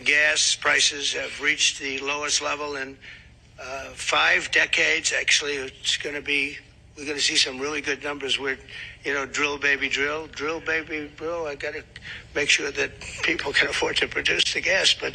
Gas prices have reached the lowest level in 5 decades. Actually, we're going to see some really good numbers. Drill, baby, drill. Drill, baby, drill. I got to make sure that people can afford to produce the gas. But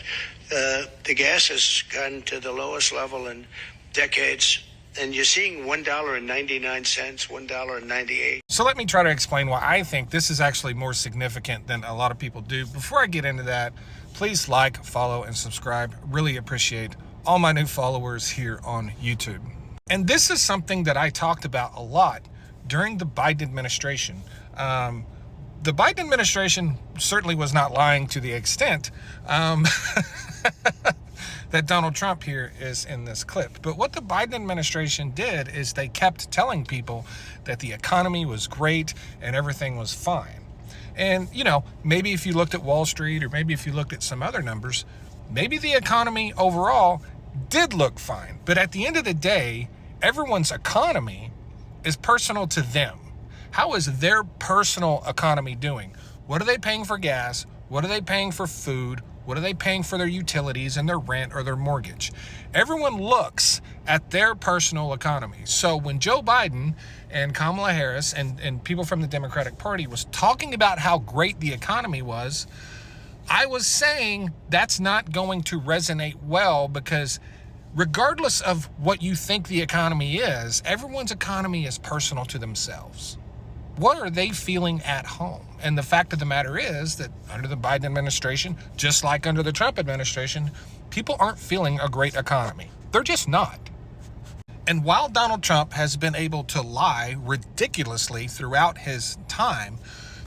the gas has gotten to the lowest level in decades. And you're seeing $1.99, $1.98. So let me try to explain why I think this is actually more significant than a lot of people do. Before I get into that, please like, follow, and subscribe. Really appreciate all my new followers here on YouTube. And this is something that I talked about a lot during the Biden administration. The Biden administration certainly was not lying to the extent that Donald Trump here is in this clip. But what the Biden administration did is they kept telling people that the economy was great and everything was fine. And, maybe if you looked at Wall Street or maybe if you looked at some other numbers, maybe the economy overall did look fine. But at the end of the day, everyone's economy is personal to them. How is their personal economy doing? What are they paying for gas? What are they paying for food? What are they paying for their utilities and their rent or their mortgage? Everyone looks at their personal economy. So when Joe Biden and Kamala Harris and people from the Democratic Party was talking about how great the economy was, I was saying that's not going to resonate well, because regardless of what you think the economy is, everyone's economy is personal to themselves. What are they feeling at home? And the fact of the matter is that under the Biden administration, just like under the Trump administration, people aren't feeling a great economy. They're just not. And while Donald Trump has been able to lie ridiculously throughout his time,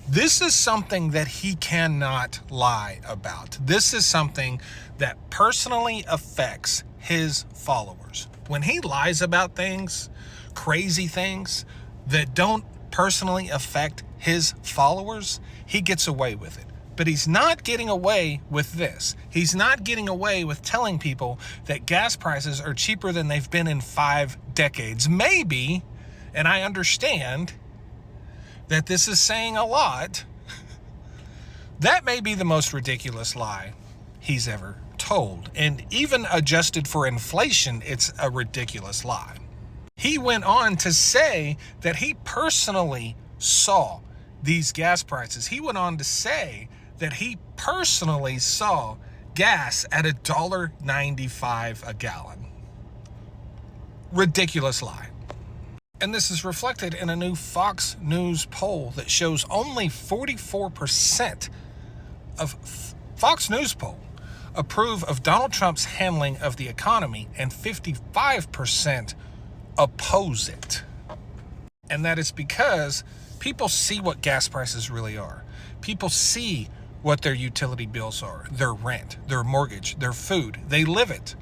this is something that he cannot lie about. This is something that personally affects his followers. When he lies about things, crazy things that don't personally affect his followers, he gets away with it. But he's not getting away with this. He's not getting away with telling people that gas prices are cheaper than they've been in 5 decades. Maybe, and I understand that this is saying a lot, that may be the most ridiculous lie he's ever told. And even adjusted for inflation, it's a ridiculous lie. He went on to say that he personally saw these gas prices. He went on to say that he personally saw gas at $1.95 a gallon. Ridiculous lie. And this is reflected in a new Fox News poll that shows only 44% of Fox News poll approve of Donald Trump's handling of the economy, and 55% oppose it. And that is because people see what gas prices really are. People see what their utility bills are, their rent, their mortgage, their food. They live it.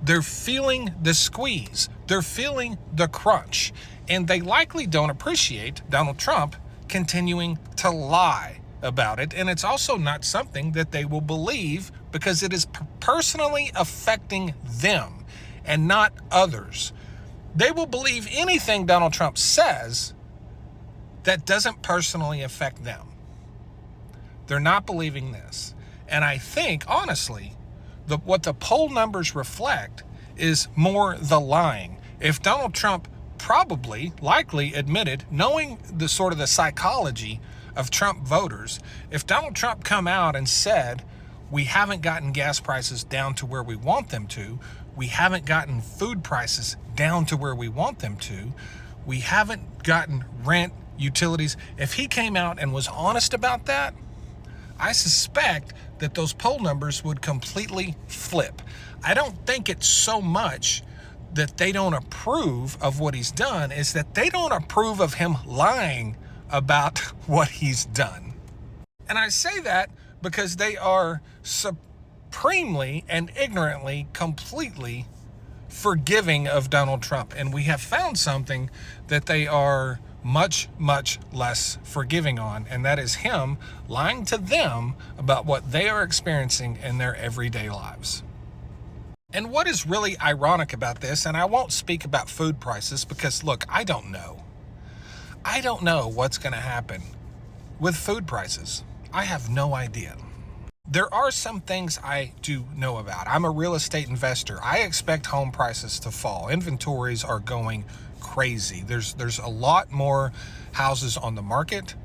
They're feeling the squeeze. They're feeling the crunch. And they likely don't appreciate Donald Trump continuing to lie about it. And it's also not something that they will believe, because it is personally affecting them and not others. They will believe anything Donald Trump says that doesn't personally affect them. They're not believing this. And I think, honestly, what the poll numbers reflect is more the lying. If Donald Trump likely admitted, knowing the sort of the psychology of Trump voters, if Donald Trump come out and said, we haven't gotten gas prices down to where we want them to, we haven't gotten food prices down to where we want them to, we haven't gotten rent, utilities, if he came out and was honest about that, I suspect that those poll numbers would completely flip. I don't think it's so much that they don't approve of what he's done, is that they don't approve of him lying about what he's done. And I say that because they are supremely and ignorantly, completely forgiving of Donald Trump. And we have found something that they are much, much less forgiving on, and that is him lying to them about what they are experiencing in their everyday lives. And what is really ironic about this, and I won't speak about food prices because, look, I don't know. I don't know what's going to happen with food prices. I have no idea. There are some things I do know about. I'm a real estate investor. I expect home prices to fall. Inventories are going crazy. There's a lot more houses on the market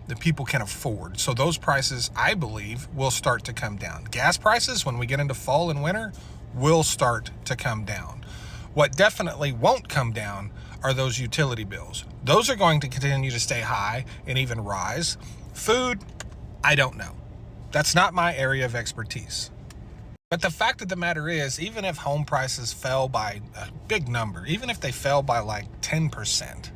that people can afford. So those prices, I believe, will start to come down. Gas prices, when we get into fall and winter, will start to come down. What definitely won't come down are those utility bills. Those are going to continue to stay high and even rise. Food, I don't know. That's not my area of expertise. But the fact of the matter is, even if home prices fell by a big number, even if they fell by like 10%,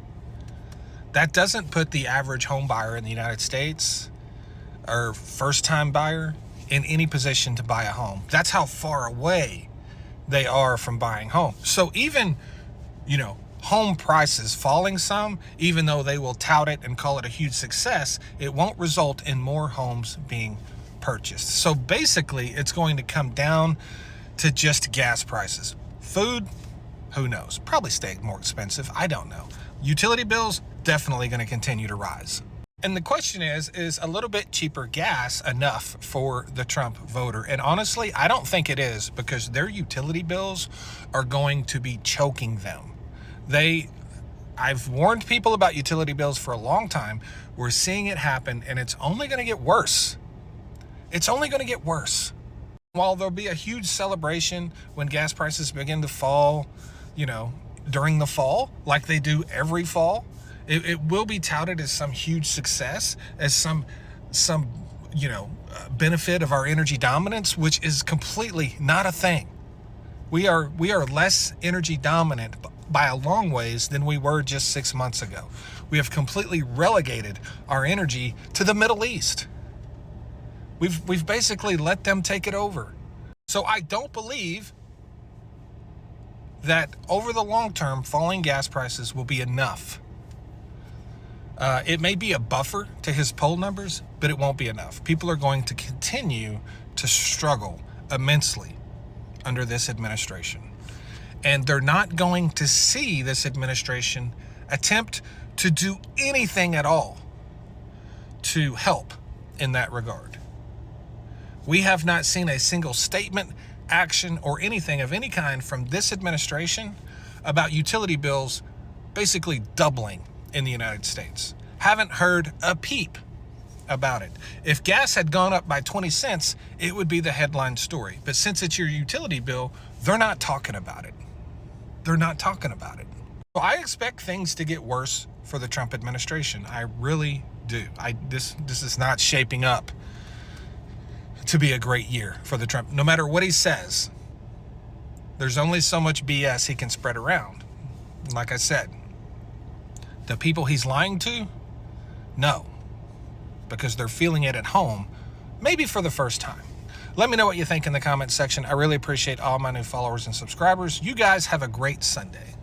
that doesn't put the average home buyer in the United States or first-time buyer in any position to buy a home. That's how far away they are from buying home. So even, home prices falling some, even though they will tout it and call it a huge success, it won't result in more homes being purchased. So basically, it's going to come down to just gas prices. Food, who knows? Probably stay more expensive. I don't know. Utility bills, definitely going to continue to rise. And the question is a a little bit cheaper gas enough for the Trump voter? And honestly, I don't think it is, because their utility bills are going to be choking them. I've warned people about utility bills for a long time. We're seeing it happen, and it's only going to get worse. It's only going to get worse. While there'll be a huge celebration when gas prices begin to fall, during the fall, like they do every fall, it will be touted as some huge success, as some benefit of our energy dominance, which is completely not a thing. We are less energy dominant by a long ways than we were just 6 months ago. We have completely relegated our energy to the Middle East. We've basically let them take it over. So I don't believe that over the long term, falling gas prices will be enough. It may be a buffer to his poll numbers, but it won't be enough. People are going to continue to struggle immensely under this administration. And they're not going to see this administration attempt to do anything at all to help in that regard. We have not seen a single statement, action, or anything of any kind from this administration about utility bills basically doubling in the United States. Haven't heard a peep about it. If gas had gone up by 20 cents, it would be the headline story. But since it's your utility bill, they're not talking about it. They're not talking about it. So I expect things to get worse for the Trump administration. I really do. This is not shaping up to be a great year for the Trump. No matter what he says, there's only so much BS he can spread around. Like I said, the people he's lying to, no, because they're feeling it at home, maybe for the first time. Let me know what you think in the comments section. I really appreciate all my new followers and subscribers. You guys have a great Sunday.